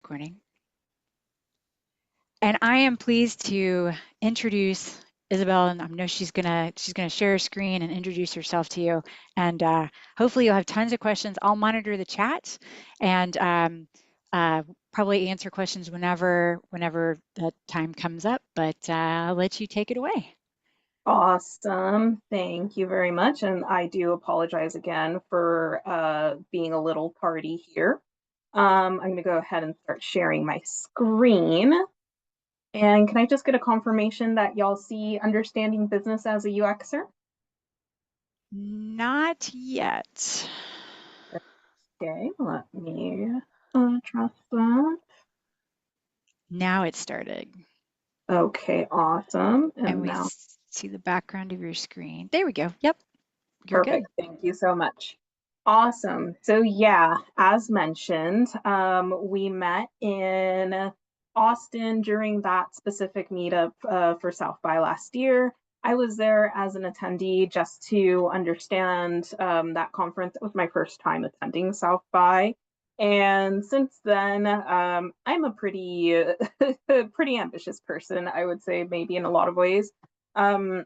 Recording. And I am pleased to introduce Isabel, and I know she's gonna share her screen and introduce herself to you. And hopefully you'll have tons of questions. I'll monitor the chat and probably answer questions whenever the time comes up. But I'll let you take it away. Awesome. Thank you very much. And I do apologize again for being a little tardy here. I'm going to go ahead and start sharing my screen. And can I just get a confirmation that y'all see understanding business as a UXer? Not yet. Okay, let me address that. Now it started. Okay, awesome. And we now, see the background of your screen. There we go. Yep, you're perfect. good. Thank you so much. Awesome. So yeah, as mentioned, we met in Austin during that specific meetup for South by last year. I was there as an attendee just to understand that conference. It was my first time attending South by. And since then, I'm a pretty pretty ambitious person, I would say, maybe in a lot of ways. I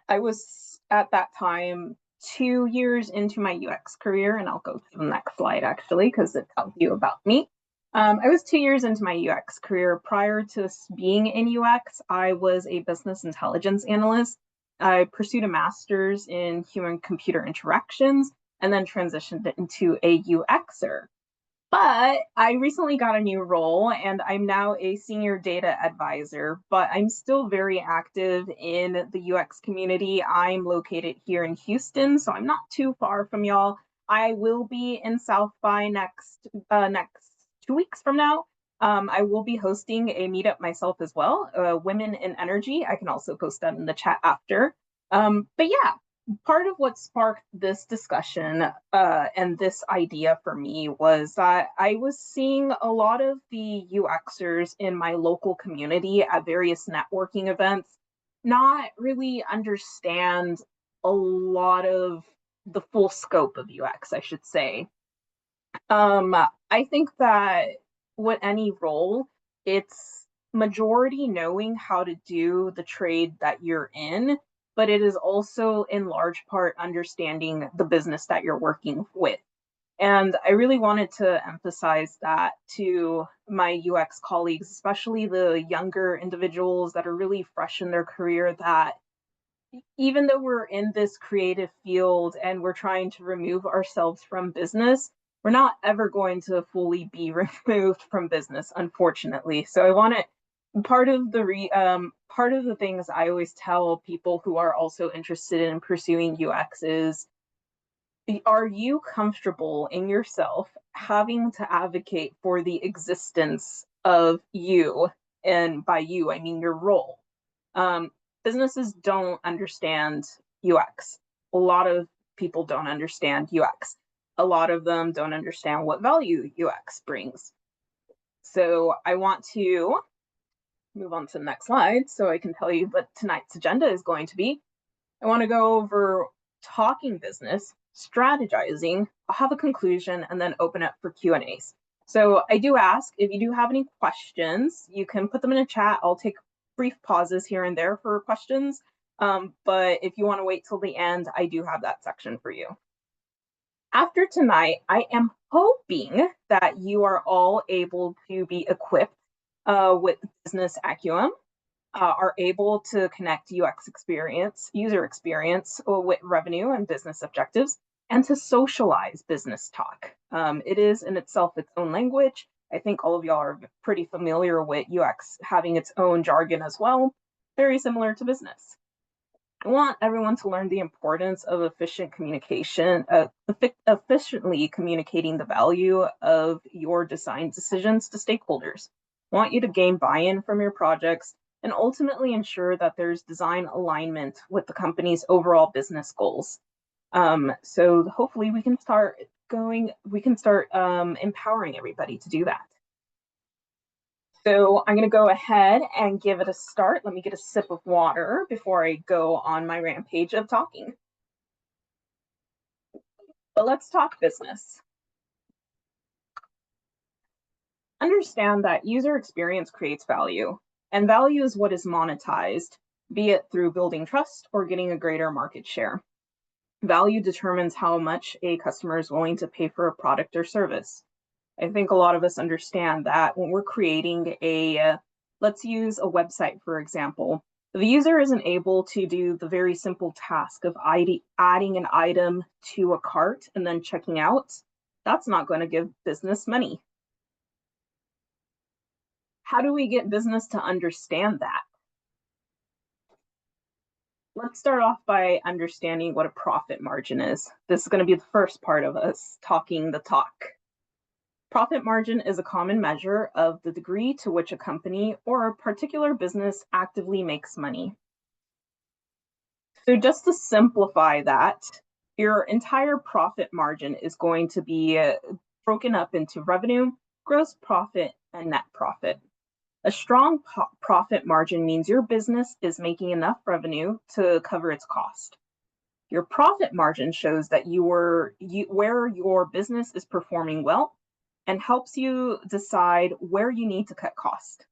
was at that time 2 years into my UX career, and I'll go to the next slide actually, because it tells you about me. I was 2 years into my UX career. Prior to being in UX, I was a business intelligence analyst. I pursued a master's in human computer interactions and then transitioned into a UXer. But I recently got a new role and I'm now a senior data advisor, but I'm still very active in the UX community. I'm located here in Houston, so I'm not too far from y'all. I will be in South by next 2 weeks from now. I will be hosting a meetup myself as well, Women in Energy. I can also post that in the chat after. But yeah, part of what sparked this discussion and this idea for me was that I was seeing a lot of the UXers in my local community at various networking events not really understand a lot of the full scope of UX, I should say. I think that with any role, it's majority knowing how to do the trade that you're in, but it is also in large part understanding the business that you're working with. And I really wanted to emphasize that to my UX colleagues, especially the younger individuals that are really fresh in their career, that even though we're in this creative field and we're trying to remove ourselves from business, we're not ever going to fully be removed from business, unfortunately. So I want to part of the things I always tell people who are also interested in pursuing UX is, are you comfortable in yourself having to advocate for the existence of you? And by you, I mean your role. Businesses don't understand UX. A lot of people don't understand UX. A lot of them don't understand what value UX brings. So I want to move on to the next slide so I can tell you what tonight's agenda is going to be. I want to go over talking business, strategizing, I'll have a conclusion, and then open up for Q&As. So I do ask, if you do have any questions, you can put them in a chat. I'll take brief pauses here and there for questions. But if you want to wait till the end, I do have that section for you. After tonight, I am hoping that you are all able to be equipped with business acumen, are able to connect UX experience, user experience with revenue and business objectives, and to socialize business talk. It is in itself its own language. I think all of y'all are pretty familiar with UX having its own jargon as well, very similar to business. I want everyone to learn the importance of efficient communication, efficiently communicating the value of your design decisions to stakeholders. I want you to gain buy-in from your projects and ultimately ensure that there's design alignment with the company's overall business goals. So hopefully we can start empowering everybody to do that. So I'm going to go ahead and give it a start. Let me get a sip of water before I go on my rampage of talking. But let's talk business. Understand that user experience creates value, and value is what is monetized, be it through building trust or getting a greater market share. Value determines how much a customer is willing to pay for a product or service. I think a lot of us understand that when we're creating let's use a website, for example, the user isn't able to do the very simple task of adding an item to a cart and then checking out. That's not going to give business money. How do we get business to understand that? Let's start off by understanding what a profit margin is. This is going to be the first part of us talking the talk. Profit margin is a common measure of the degree to which a company or a particular business actively makes money. So just to simplify that, your entire profit margin is going to be broken up into revenue, gross profit, and net profit. A strong profit margin means your business is making enough revenue to cover its cost. Your profit margin shows that where your business is performing well and helps you decide where you need to cut cost.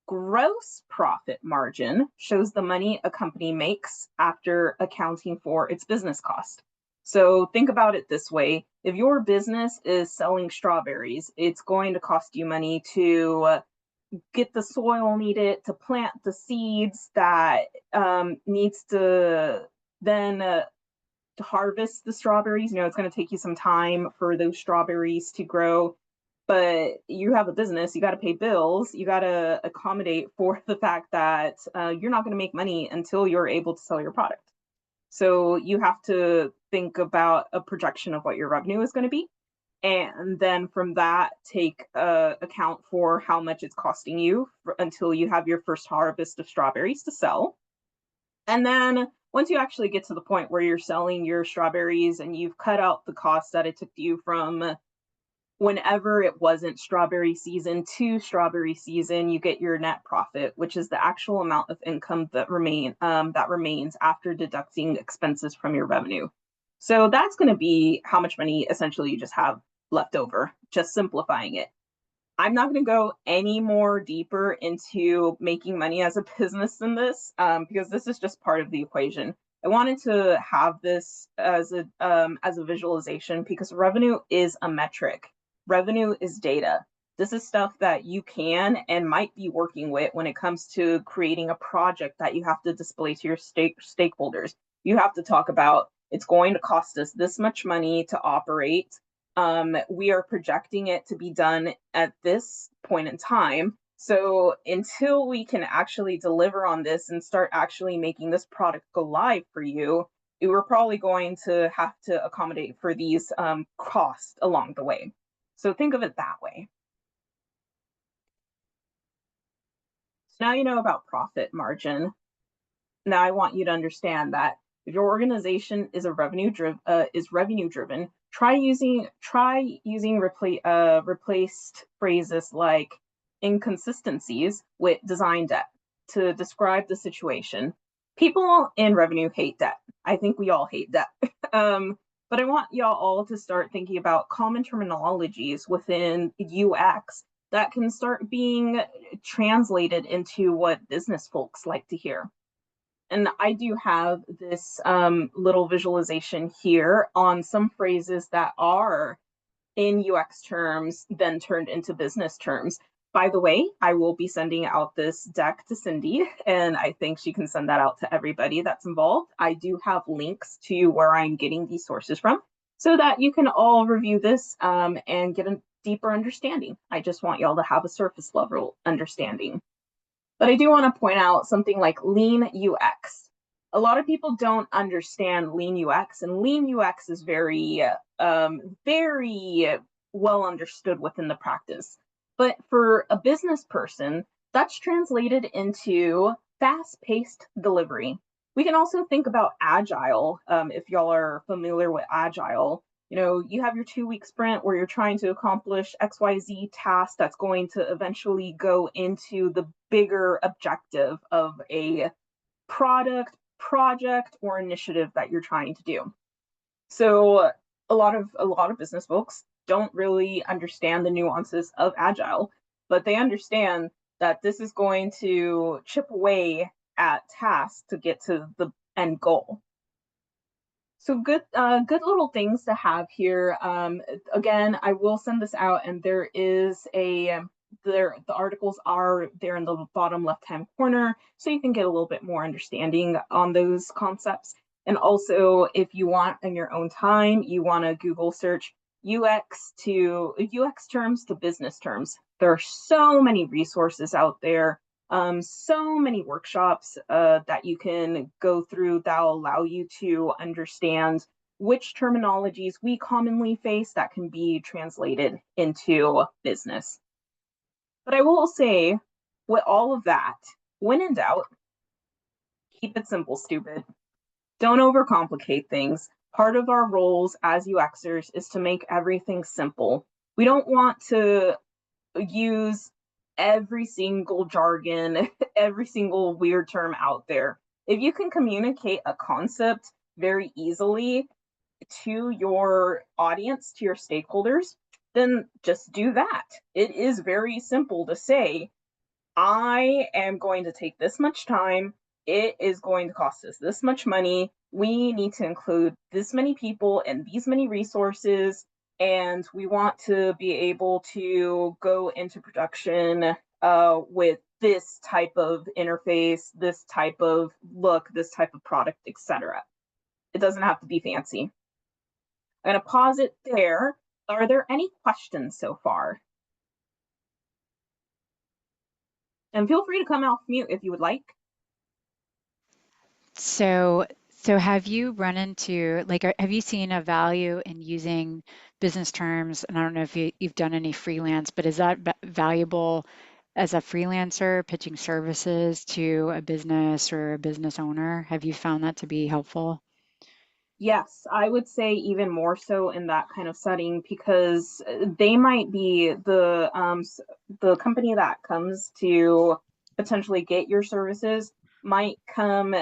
Gross profit margin shows the money a company makes after accounting for its business cost. So think about it this way. If your business is selling strawberries, it's going to cost you money to get the soil needed to plant the seeds that needs to then to harvest the strawberries. You know, it's going to take you some time for those strawberries to grow, but you have a business, you got to pay bills, you got to accommodate for the fact that you're not going to make money until you're able to sell your product. So you have to think about a projection of what your revenue is going to be, and then from that take account for how much it's costing you until you have your first harvest of strawberries to sell. And then once you actually get to the point where you're selling your strawberries and you've cut out the cost that it took you from whenever it wasn't strawberry season to strawberry season, you get your net profit, which is the actual amount of income that remains after deducting expenses from your revenue. So that's going to be how much money essentially you just have left over, just simplifying it. I'm not going to go any more deeper into making money as a business than this, because this is just part of the equation. I wanted to have this as a visualization because revenue is a metric. Revenue is data. This is stuff that you can and might be working with when it comes to creating a project that you have to display to your stakeholders. You have to talk about it's going to cost us this much money to operate. We are projecting it to be done at this point in time. So until we can actually deliver on this and start actually making this product go live for you, we're probably going to have to accommodate for these costs along the way. So think of it that way. So now you know about profit margin. Now I want you to understand that if your organization is revenue driven, try using replaced phrases like inconsistencies with design debt to describe the situation. People in revenue hate debt. I think we all hate debt. But I want y'all all to start thinking about common terminologies within UX that can start being translated into what business folks like to hear. And I do have this little visualization here on some phrases that are in UX terms, then turned into business terms. By the way, I will be sending out this deck to Cindy, and I think she can send that out to everybody that's involved. I do have links to where I'm getting these sources from so that you can all review this and get a deeper understanding. I just want y'all to have a surface level understanding. But I do want to point out something like lean UX. A lot of people don't understand lean UX, and lean UX is very well understood within the practice. But for a business person, that's translated into fast-paced delivery. We can also think about agile, if y'all are familiar with agile. You know, you have your 2-week sprint where you're trying to accomplish XYZ task that's going to eventually go into the bigger objective of a product, project, or initiative that you're trying to do. So a lot of business folks don't really understand the nuances of agile, but they understand that this is going to chip away at tasks to get to the end goal. So good little things to have here. Again, I will send this out, and there is the articles are there in the bottom left-hand corner, so you can get a little bit more understanding on those concepts. And also, if you want in your own time, you want to Google search UX terms to business terms. There are so many resources out there, so many workshops that you can go through that will allow you to understand which terminologies we commonly face that can be translated into business. But I will say, with all of that, when in doubt, keep it simple, stupid. Don't overcomplicate things. Part of our roles as UXers is to make everything simple. We don't want to use every single jargon, every single weird term out there. If you can communicate a concept very easily to your audience, to your stakeholders, then just do that. It is very simple to say, I am going to take this much time. It is going to cost us this much money. We need to include this many people and these many resources. And we want to be able to go into production with this type of interface, this type of look, this type of product, etc. It doesn't have to be fancy. I'm going to pause it there. Are there any questions so far? And feel free to come off mute if you would like. So have you run into, like, have you seen a value in using business terms? And I don't know if you've done any freelance, but is that valuable as a freelancer pitching services to a business or a business owner? Have you found that to be helpful? Yes, I would say even more so in that kind of setting because they might be the company that comes to potentially get your services might come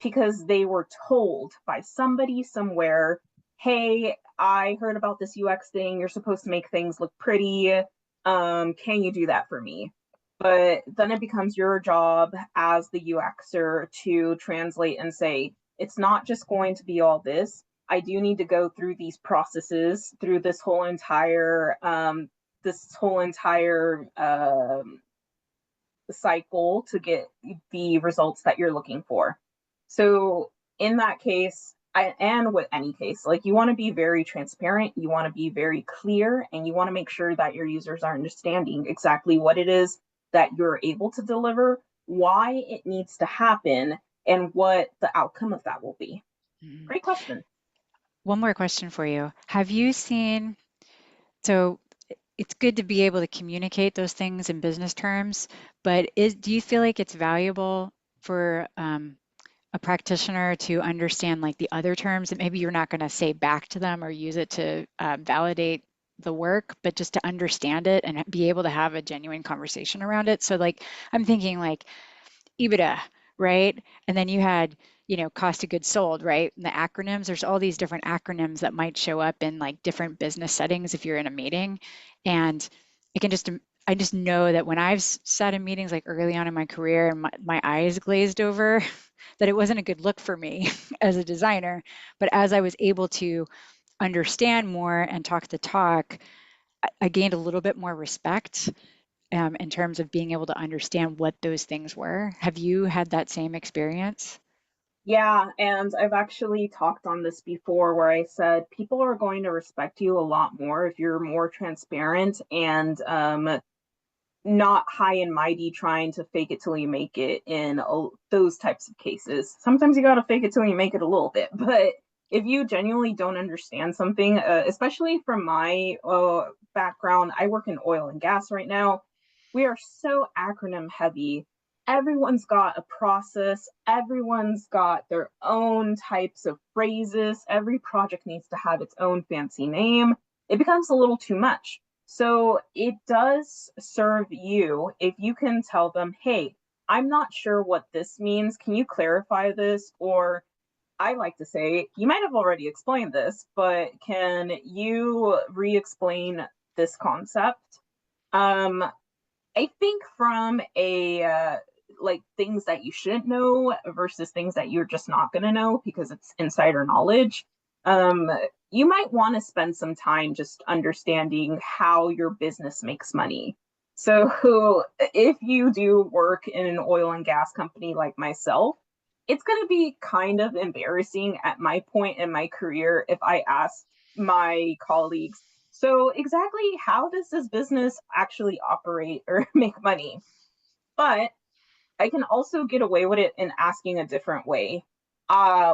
because they were told by somebody somewhere, hey, I heard about this UX thing. You're supposed to make things look pretty. Can you do that for me? But then it becomes your job as the UXer to translate and say, it's not just going to be all this. I do need to go through these processes, through this whole entire cycle to get the results that you're looking for. So in that case, and with any case, like you want to be very transparent, you want to be very clear, and you want to make sure that your users are understanding exactly what it is that you're able to deliver, why it needs to happen, and what the outcome of that will be. Mhm. Great question. One more question for you. Have you seen, so it's good to be able to communicate those things in business terms, but do you feel like it's valuable for a practitioner to understand like the other terms that maybe you're not going to say back to them or use it to validate the work, but just to understand it and be able to have a genuine conversation around it? So like I'm thinking like EBITDA, right? And then you had, cost of goods sold, right? And the acronyms, there's all these different acronyms that might show up in like different business settings if you're in a meeting. And I just know that when I've sat in meetings like early on in my career and my eyes glazed over, that it wasn't a good look for me as a designer. But as I was able to understand more and talk the talk, I gained a little bit more respect in terms of being able to understand what those things were. Have you had that same experience? Yeah, and I've actually talked on this before where I said people are going to respect you a lot more if you're more transparent and not high and mighty trying to fake it till you make it in those types of cases. Sometimes you got to fake it till you make it a little bit, but if you genuinely don't understand something, especially from my background, I work in oil and gas right now. We are so acronym heavy. Everyone's got a process, everyone's got their own types of phrases. Every project needs to have its own fancy name. It becomes a little too much. So it does serve you if you can tell them, hey, I'm not sure what this means. Can you clarify this? Or I like to say, you might have already explained this, but can you re-explain this concept? Um, I think from a like things that you shouldn't know versus things that you're just not going to know because it's insider knowledge. Um, you might want to spend some time just understanding how your business makes money. So, if you do work in an oil and gas company like myself, it's going to be kind of embarrassing at my point in my career if I ask my colleagues, so exactly how does this business actually operate or make money? But I can also get away with it in asking a different way.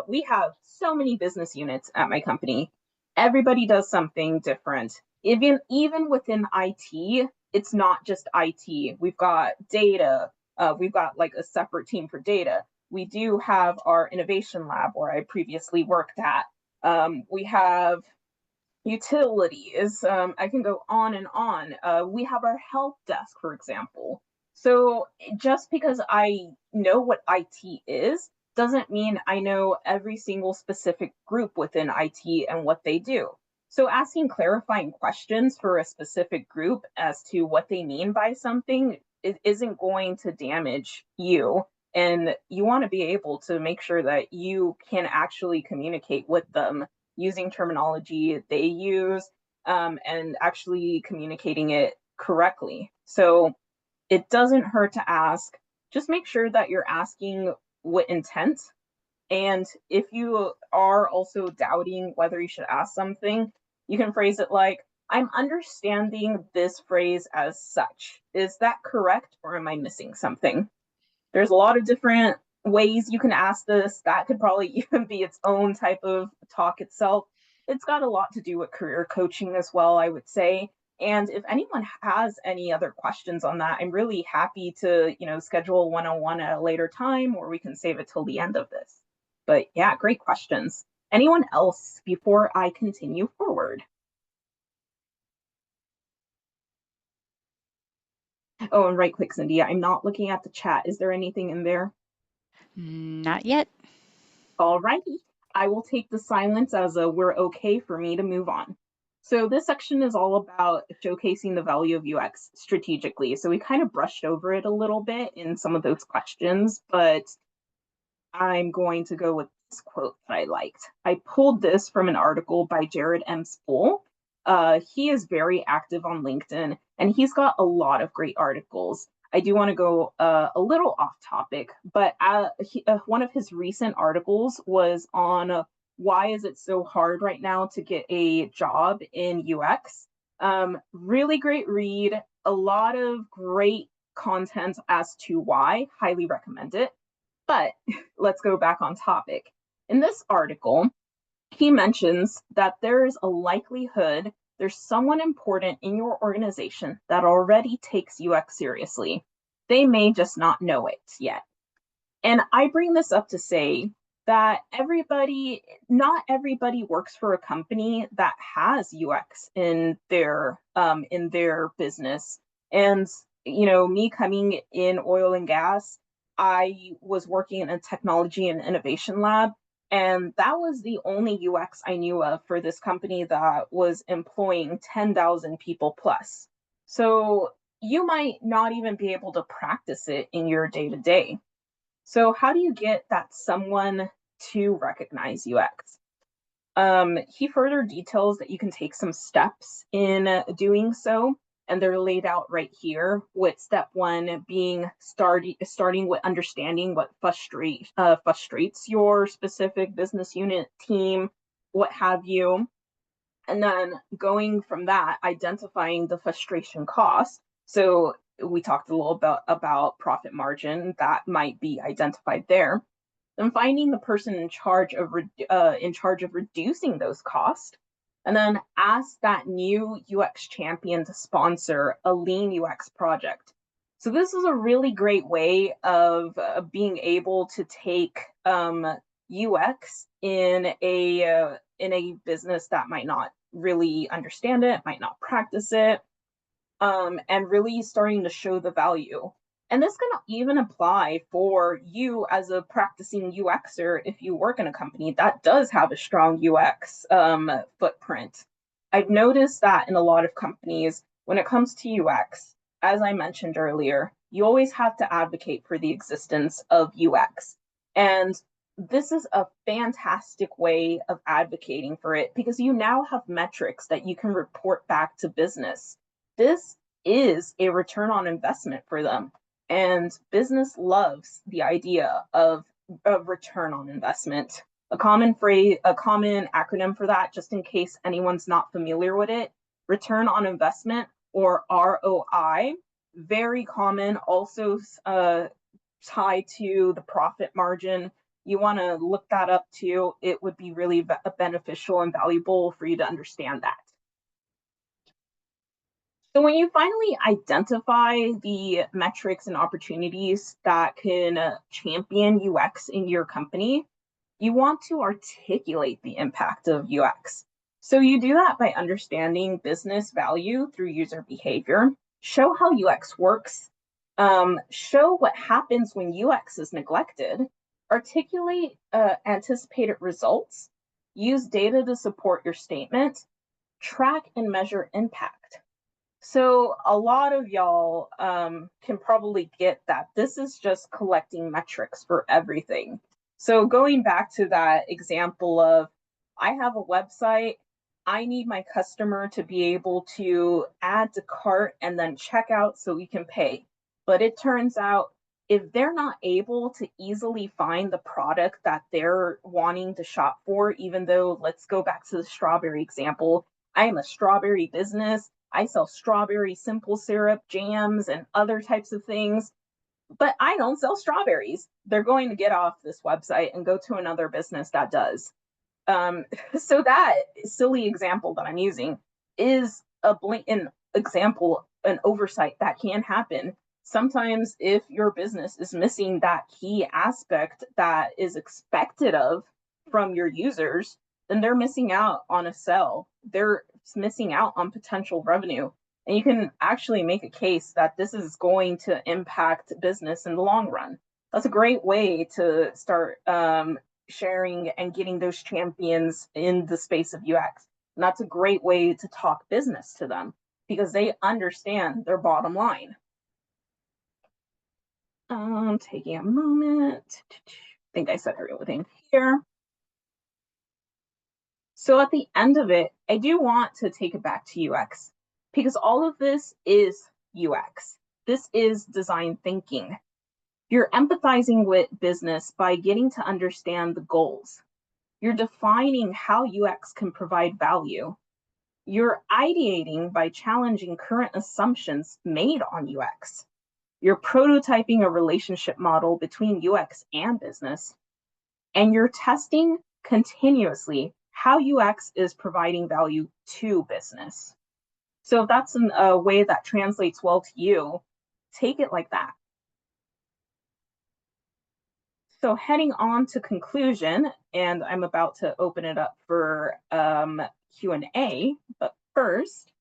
We have so many business units at my company. Everybody does something different. Even within IT, it's not just IT. We've got data. We've got like a separate team for data. We do have our innovation lab where I previously worked at. We have utilities. I can go on and on. We have our help desk, for example. So just because I know what IT is doesn't mean I know every single specific group within IT and what they do. So asking clarifying questions for a specific group as to what they mean by something isn't going to damage you. And you want to be able to make sure that you can actually communicate with them using terminology they use, and actually communicating it correctly. So it doesn't hurt to ask. Just make sure that you're asking with intent. And if you are also doubting whether you should ask something, you can phrase it like, I'm understanding this phrase as such. Is that correct or am I missing something? There's a lot of different ways you can ask this. That could probably even be its own type of talk itself. It's got a lot to do with career coaching as well, I would say. And if anyone has any other questions on that, I'm really happy to, schedule a one-on-one at a later time, or we can save it till the end of this. But yeah, great questions. Anyone else before I continue forward? Oh, and right quick, Cindy, I'm not looking at the chat. Is there anything in there? Not yet. All righty. I will take the silence as a we're okay for me to move on. So this section is all about showcasing the value of UX strategically. So we kind of brushed over it a little bit in some of those questions, but I'm going to go with this quote that I liked. I pulled this from an article by Jared M. Spool. He is very active on LinkedIn, and he's got a lot of great articles. I do want to go a little off topic, but one of his recent articles was on why is it so hard right now to get a job in UX. Really great read, a lot of great content as to why. Highly recommend it. But let's go back on topic. In this article, he mentions that there is a likelihood there's someone important in your organization that already takes UX seriously. They may just not know it yet. And I bring this up to say that not everybody works for a company that has UX in their business. And me coming in oil and gas, I was working in a technology and innovation lab, and that was the only UX I knew of for this company that was employing 10,000 people plus. So you might not even be able to practice it in your day to day. So how do you get that someone to recognize UX? He further details that you can take some steps in doing so, and they're laid out right here. With step one being starting with understanding what frustrates your specific business unit, team, what have you, and then going from that, identifying the frustration cost. So we talked a little about profit margin that might be identified there. Then finding the person in charge of reducing those costs, and then ask that new UX champion to sponsor a lean UX project. So this is a really great way of being able to take UX in a business that might not really understand it, might not practice it, and really starting to show the value. And this can even apply for you as a practicing UXer if you work in a company that does have a strong UX footprint. I've noticed that in a lot of companies, when it comes to UX, as I mentioned earlier, you always have to advocate for the existence of UX. And this is a fantastic way of advocating for it because you now have metrics that you can report back to business. This is a return on investment for them. And business loves the idea of a return on investment. A common acronym for that, just in case anyone's not familiar with it, return on investment or ROI, very common, also tied to the profit margin. You want to look that up too. It would be really beneficial and valuable for you to understand that. So when you finally identify the metrics and opportunities that can champion UX in your company, you want to articulate the impact of UX. So you do that by understanding business value through user behavior, show how UX works, show what happens when UX is neglected, articulate anticipated results, use data to support your statement, track and measure impact. So a lot of y'all can probably get that this is just collecting metrics for everything. So going back to that example of, I have a website, I need my customer to be able to add to cart and then check out so we can pay. But it turns out if they're not able to easily find the product that they're wanting to shop for, even though, let's go back to the strawberry example, I am a strawberry business. I sell strawberry simple syrup, jams, and other types of things, but I don't sell strawberries. They're going to get off this website and go to another business that does. Um, so that silly example that I'm using is a blatant example, an oversight that can happen. Sometimes if your business is missing that key aspect that is expected of from your users, then they're missing out on a sell. They're missing out on potential revenue. And you can actually make a case that this is going to impact business in the long run. That's a great way to start sharing and getting those champions in the space of UX. And that's a great way to talk business to them because they understand their bottom line. Taking a moment. I think I said everything here. So at the end of it, I do want to take it back to UX because all of this is UX. This is design thinking. You're empathizing with business by getting to understand the goals. You're defining how UX can provide value. You're ideating by challenging current assumptions made on UX. You're prototyping a relationship model between UX and business. And you're testing continuously how UX is providing value to business. So if that's a way that translates well to you, take it like that. So heading on to conclusion, and I'm about to open it up for Q&A, but first,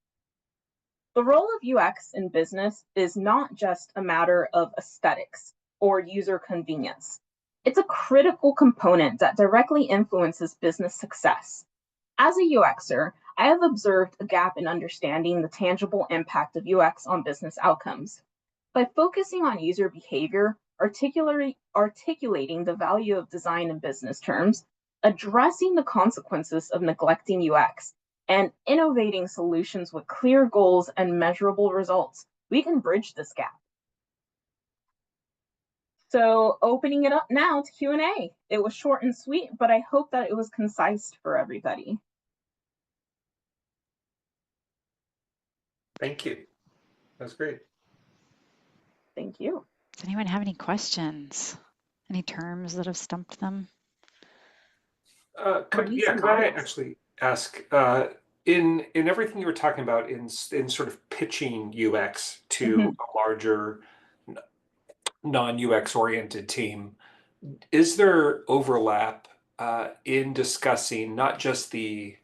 the role of UX in business is not just a matter of aesthetics or user convenience. It's a critical component that directly influences business success. As a UXer, I have observed a gap in understanding the tangible impact of UX on business outcomes. By focusing on user behavior, articulating the value of design in business terms, addressing the consequences of neglecting UX, and innovating solutions with clear goals and measurable results, we can bridge this gap. So opening it up now to Q&A. It was short and sweet, but I hope that it was concise for everybody. Thank you. That's great. Thank you. Does anyone have any questions? Any terms that have stumped them? Could I actually ask, in everything you were talking about in sort of pitching UX to a larger non-UX oriented team, is there overlap in discussing not just the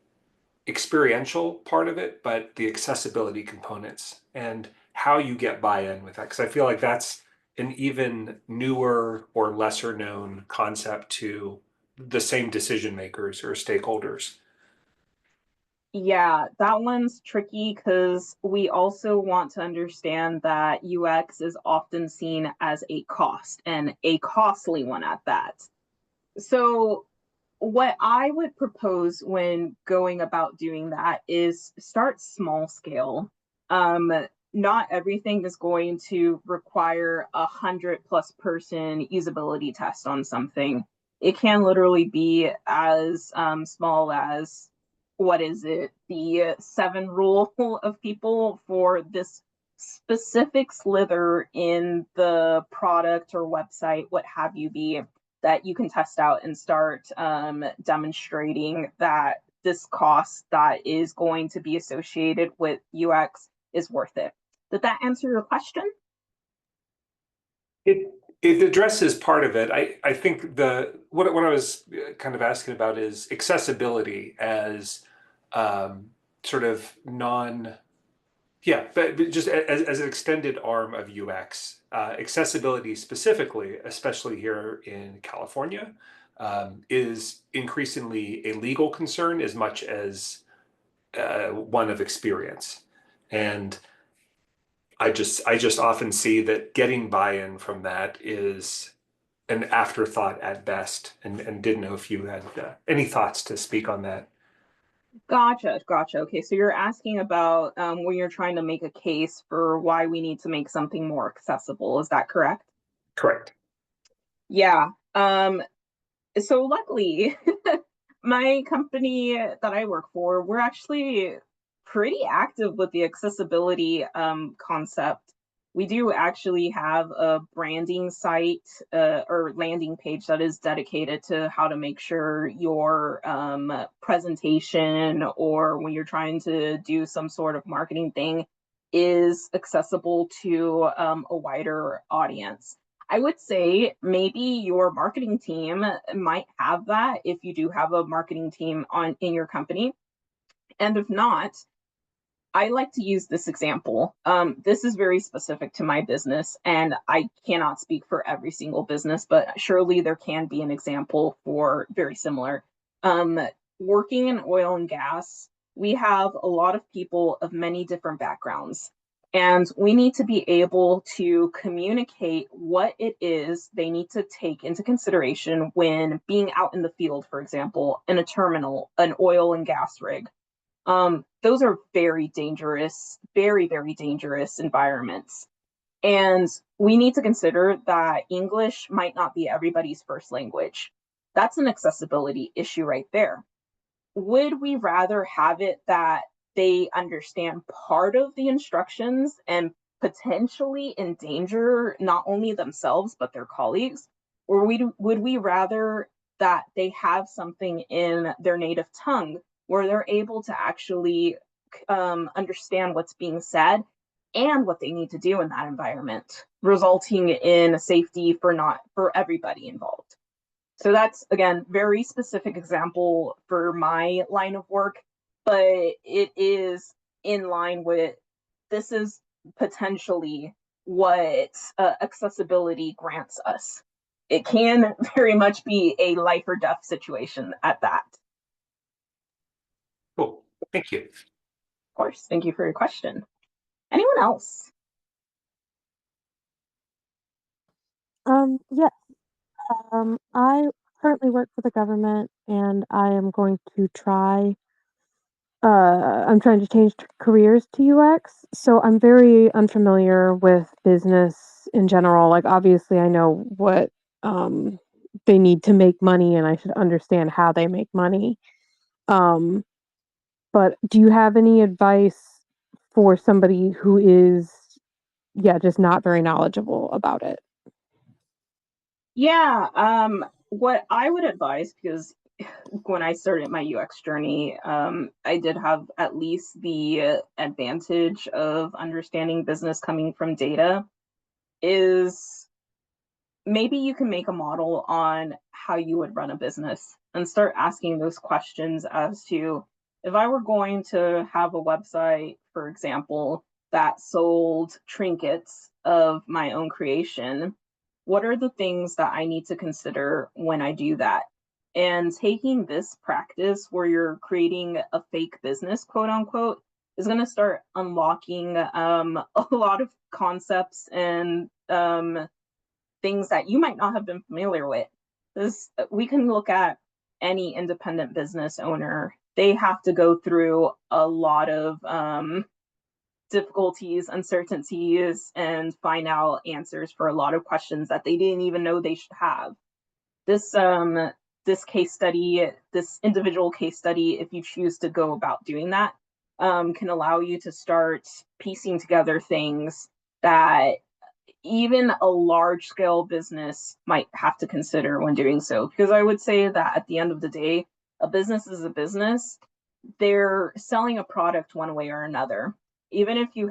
experiential part of it, but the accessibility components and how you get buy-in with that? Because I feel like that's an even newer or lesser known concept to the same decision makers or stakeholders? Yeah, that one's tricky because we also want to understand that UX is often seen as a cost and a costly one at that. So, what I would propose when going about doing that is start small scale. Um, Not everything is going to require 100+ person usability test on something. It can literally be as small as, what is it, the 7 rule of people for this specific slither in the product or website, what have you be, that you can test out and start demonstrating that this cost that is going to be associated with UX is worth it. Did that answer your question? It addresses part of it. I think what I was kind of asking about is accessibility as sort of non yeah, but just as an extended arm of UX, accessibility specifically, especially here in California, is increasingly a legal concern as much as one of experience. And I just often see that getting buy-in from that is an afterthought at best, and didn't know if you had any thoughts to speak on that. Gotcha. Okay, so you're asking about when you're trying to make a case for why we need to make something more accessible. Is that correct? Correct. Yeah. So luckily, my company that I work for, we're actually pretty active with the accessibility concept. We do actually have a branding site or landing page that is dedicated to how to make sure your presentation or when you're trying to do some sort of marketing thing is accessible to a wider audience. I would say maybe your marketing team might have that if you do have a marketing team on in your company. And if not, I like to use this example. This is very specific to my business, and I cannot speak for every single business, but surely there can be an example for very similar. Um, Working in oil and gas, we have a lot of people of many different backgrounds, and we need to be able to communicate what it is they need to take into consideration when being out in the field, for example, in a terminal, an oil and gas rig. Those are very dangerous, very dangerous environments. And we need to consider that English might not be everybody's first language. That's an accessibility issue right there. Would we rather have it that they understand part of the instructions and potentially endanger not only themselves but their colleagues? Or would we rather that they have something in their native tongue where they're able to actually understand what's being said and what they need to do in that environment, resulting in safety for not for everybody involved? So that's, again, very specific example for my line of work, but it is in line with, this is potentially what accessibility grants us. It can very much be a life or death situation at that. Cool. Thank you. Of course. Thank you for your question. Anyone else? Yeah. I currently work for the government and I am going to try I'm trying to change careers to UX. So I'm very unfamiliar with business in general. Like obviously I know what um they need to make money and I should understand how they make money. Um but do you have any advice for somebody who is just not very knowledgeable about it? Yeah, what I would advise, because when I started my UX journey, I did have at least the advantage of understanding business coming from data, is maybe you can make a model on how you would run a business and start asking those questions as to, if I were going to have a website, for example, that sold trinkets, of my own creation, what are the things that I need to consider when I do that? And taking this practice where you're creating a fake business, quote unquote, is going to start unlocking a lot of concepts and things that you might not have been familiar with. We can look at any independent business owner. They have to go through a lot of difficulties, uncertainties, and find out answers for a lot of questions that they didn't even know they should have. This case study, this individual case study, if you choose to go about doing that, can allow you to start piecing together things that even a large scale business might have to consider when doing so. Because I would say that at the end of the day, a business is a business. They're selling a product one way or another. Even if you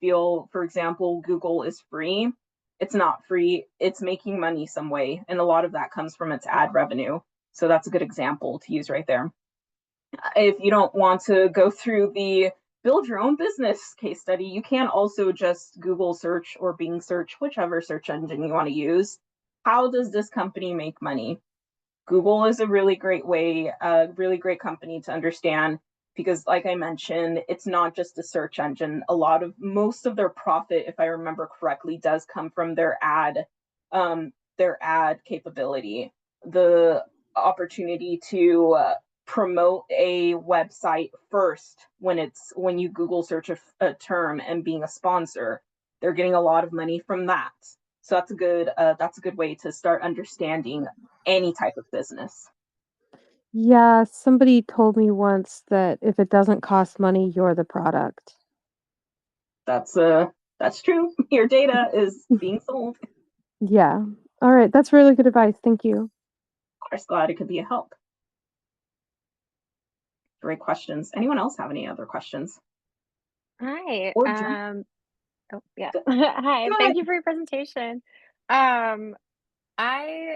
feel, for example, Google is free, it's not free. It's making money some way. And a lot of that comes from its ad revenue. So that's a good example to use right there. If you don't want to go through the build your own business case study, you can also just Google search or Bing search, whichever search engine you want to use. How does this company make money? Google is a really great way, a really great company to understand, because like I mentioned, it's not just a search engine. Most of their profit, if I remember correctly, does come from their ad capability, the opportunity to promote a website first when you Google search a term and being a sponsor. They're getting a lot of money from that. So that's a good way to start understanding any type of business. Yeah, somebody told me once that if it doesn't cost money, you're the product. That's true. Your data is being sold. Yeah. All right, that's really good advice. Thank you. Of course, glad it could be a help. Great questions. Anyone else have any other questions? Hi. Or Oh, yeah. Hi. go Thank ahead. you for your presentation. I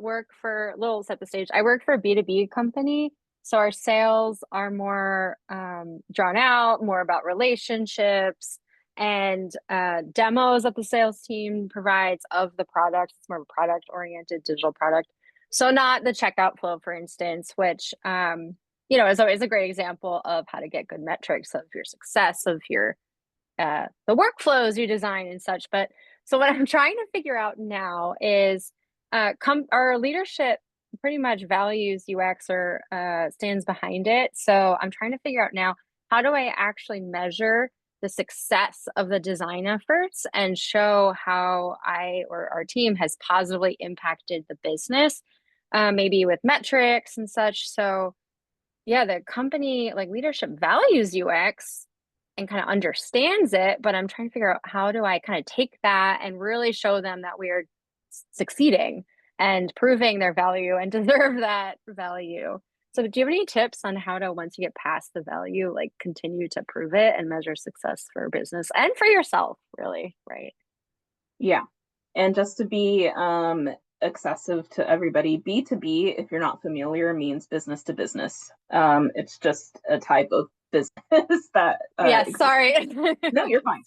work for, little set the stage. I work for a B2B company. So our sales are more drawn out, more about relationships and demos that the sales team provides of the product. It's more of a product-oriented digital product. So not the checkout flow, for instance, which is always a great example of how to get good metrics of your success, of your the workflows you design and such. But so what I'm trying to figure out now is our leadership pretty much values UX or stands behind it. So I'm trying to figure out now, how do I actually measure the success of the design efforts and show how I or our team has positively impacted the business, maybe with metrics and such. So yeah, the company like leadership values UX and kind of understands it, but I'm trying to figure out, how do I kind of take that and really show them that we are succeeding and proving their value and deserve that value. So do you have any tips on how to, once you get past the value, like continue to prove it and measure success for business and for yourself, really, right? Yeah. And just to be accessible to everybody, B2B, if you're not familiar, means business to business. It's just a type of business that yeah, sorry. No, you're fine.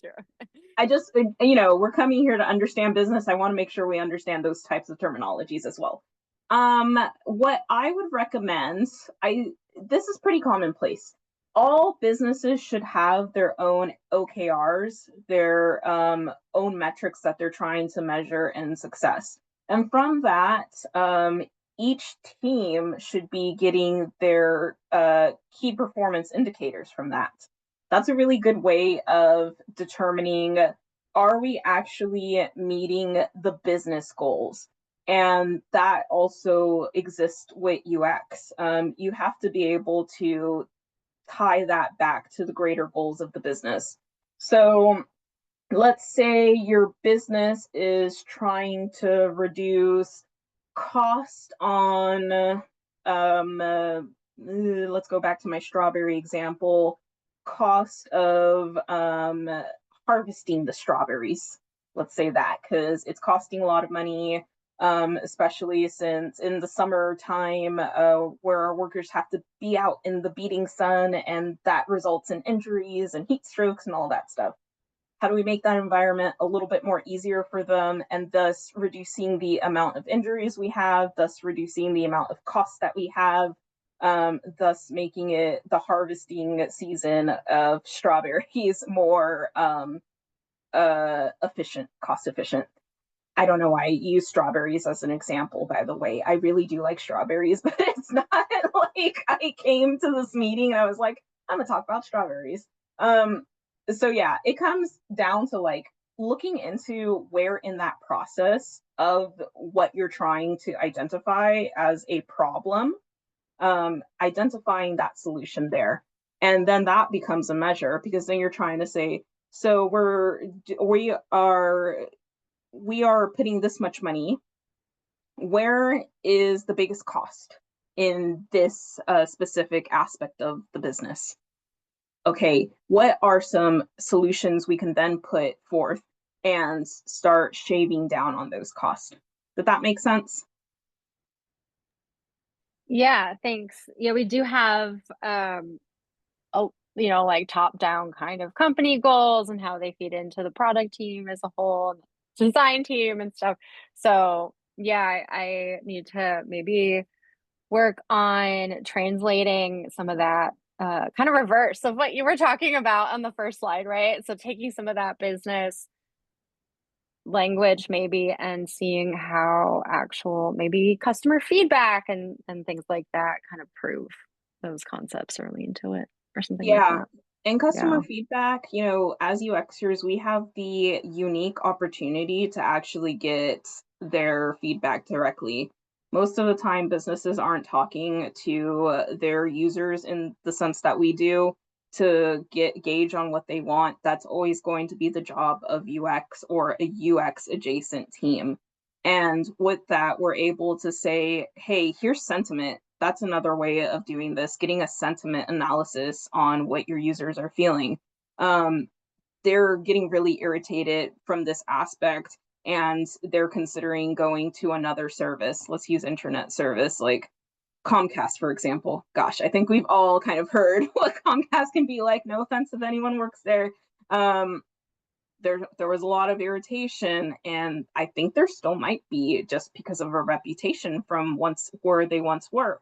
I just, we're coming here to understand business. I want to make sure we understand those types of terminologies as well. What I would recommend, this is pretty commonplace. All businesses should have their own OKRs, their own metrics that they're trying to measure in success. And from that, each team should be getting their key performance indicators from that. That's a really good way of determining, are we actually meeting the business goals? And that also exists with UX. You have to be able to tie that back to the greater goals of the business. So let's say your business is trying to reduce cost on, let's go back to my strawberry example, cost of harvesting the strawberries. Let's say that, because it's costing a lot of money, especially since in the summertime, where our workers have to be out in the beating sun, and that results in injuries and heat strokes and all that stuff. how do we make that environment a little bit more easier for them, and thus reducing the amount of injuries we have, thus reducing the amount of costs that we have, thus making it the harvesting season of strawberries more efficient, cost efficient. I don't know why I use strawberries as an example, by the way. I really do like strawberries, but it's not like I came to this meeting and I was like, I'm gonna talk about strawberries. So yeah, it comes down to like looking into where in that process of what you're trying to identify as a problem, identifying that solution there. And then that becomes a measure, because then you're trying to say, so we are putting this much money. Where is the biggest cost in this specific aspect of the business? Okay, what are some solutions we can then put forth and start shaving down on those costs? Did that make sense? Yeah, thanks. Yeah, we do have like top-down kind of company goals and how they feed into the product team as a whole, and design team and stuff. So yeah, I need to maybe work on translating some of that kind of reverse of what you were talking about on the first slide, right? So taking some of that business language maybe and seeing how actual maybe customer feedback and things like that kind of prove those concepts or lean to it or something like Yeah. that. And Yeah. customer feedback, as UXers, we have the unique opportunity to actually get their feedback directly. Most of the time, businesses aren't talking to their users in the sense that we do to get gauge on what they want. That's always going to be the job of UX or a UX adjacent team. And with that, we're able to say, hey, here's sentiment. That's another way of doing this, getting a sentiment analysis on what your users are feeling. They're getting really irritated from this aspect, and they're considering going to another service. Let's use internet service like Comcast, for example. Gosh, I think we've all kind of heard what Comcast can be like. No offense if anyone works there. There was a lot of irritation, and I think there still might be, just because of a reputation from where they once were.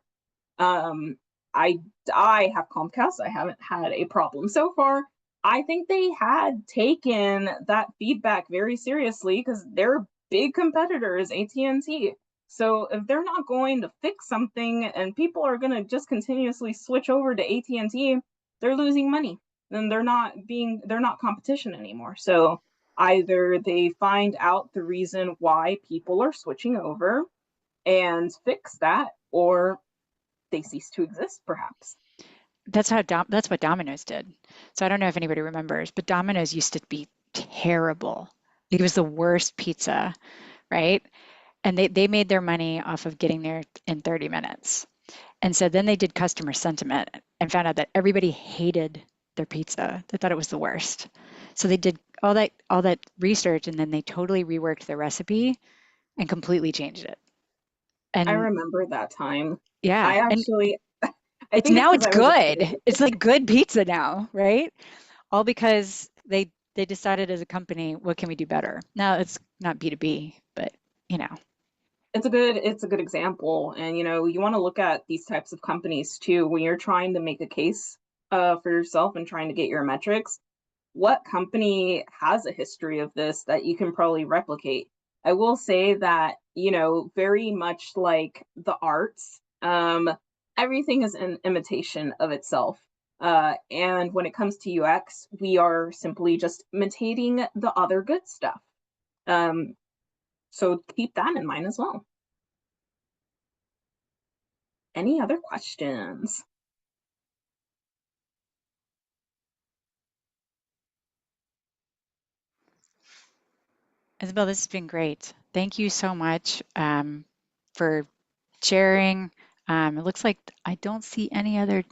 Um, I I have Comcast. I haven't had a problem so far. I think they had taken that feedback very seriously, because they're big competitors, AT&T. So if they're not going to fix something and people are going to just continuously switch over to AT&T, they're losing money. Then they're not competition anymore. So either they find out the reason why people are switching over and fix that, or they cease to exist, perhaps. That's what Domino's did. So I don't know if anybody remembers, but Domino's used to be terrible. It was the worst pizza, right? And they made their money off of getting there in 30 minutes. And so then they did customer sentiment and found out that everybody hated their pizza. They thought it was the worst. So they did all that research, and then they totally reworked the recipe and completely changed it. I And remember that time. yeah, I and actually, I it's think it's now because it's I was a kid. good. It's like good pizza now, right? All because they decided as a company, what can we do better? Now it's not B2B, but you know. It's a good example. And you want to look at these types of companies too when you're trying to make a case for yourself and trying to get your metrics. What company has a history of this that you can probably replicate? I will say that, very much like the arts, everything is an imitation of itself. And when it comes to UX, we are simply just imitating the other good stuff. Um, so keep that in mind as well. Any other questions? Isabel, this has been great. Thank you so much for sharing. It looks like I don't see any other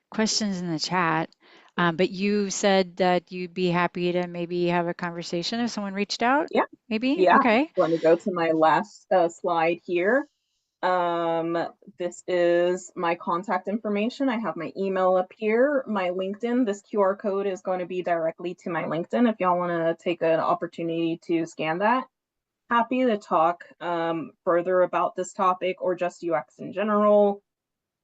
questions in the chat, but you said that you'd be happy to maybe have a conversation if someone reached out, Yeah, maybe? yeah. Okay. Want to go to my last slide here? This is my contact information. I have my email up here, my LinkedIn. This QR code is going to be directly to my LinkedIn if y'all want to take an opportunity to scan that. Happy to talk further about this topic or just UX in general.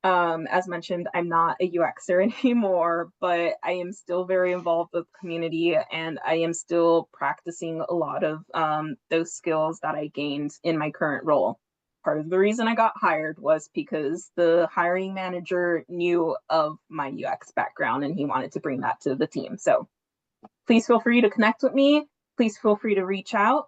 As mentioned, I'm not a UXer anymore, but I am still very involved with the community and I am still practicing a lot of those skills that I gained in my current role. Part of the reason I got hired was because the hiring manager knew of my UX background and he wanted to bring that to the team. So please feel free to connect with me. Please feel free to reach out.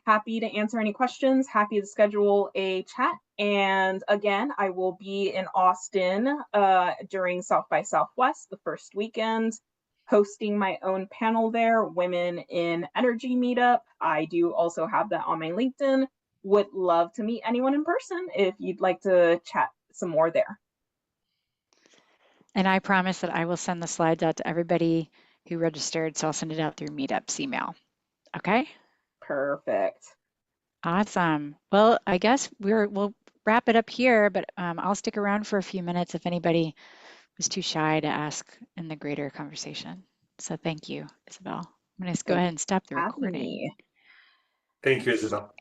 Happy to answer any questions, happy to schedule a chat. And again, I will be in Austin during South by Southwest the first weekend, hosting my own panel there, Women in Energy Meetup. I do also have that on my LinkedIn. Would love to meet anyone in person if you'd like to chat some more there. And I promise that I will send the slides out to everybody who registered, so I'll send it out through Meetup's email. Okay? Perfect. Awesome. Well, I guess we'll wrap it up here, but I'll stick around for a few minutes if anybody was too shy to ask in the greater conversation. So thank you, Isabel. I'm going to go ahead and stop the Have recording. me. Thank you, Isabel.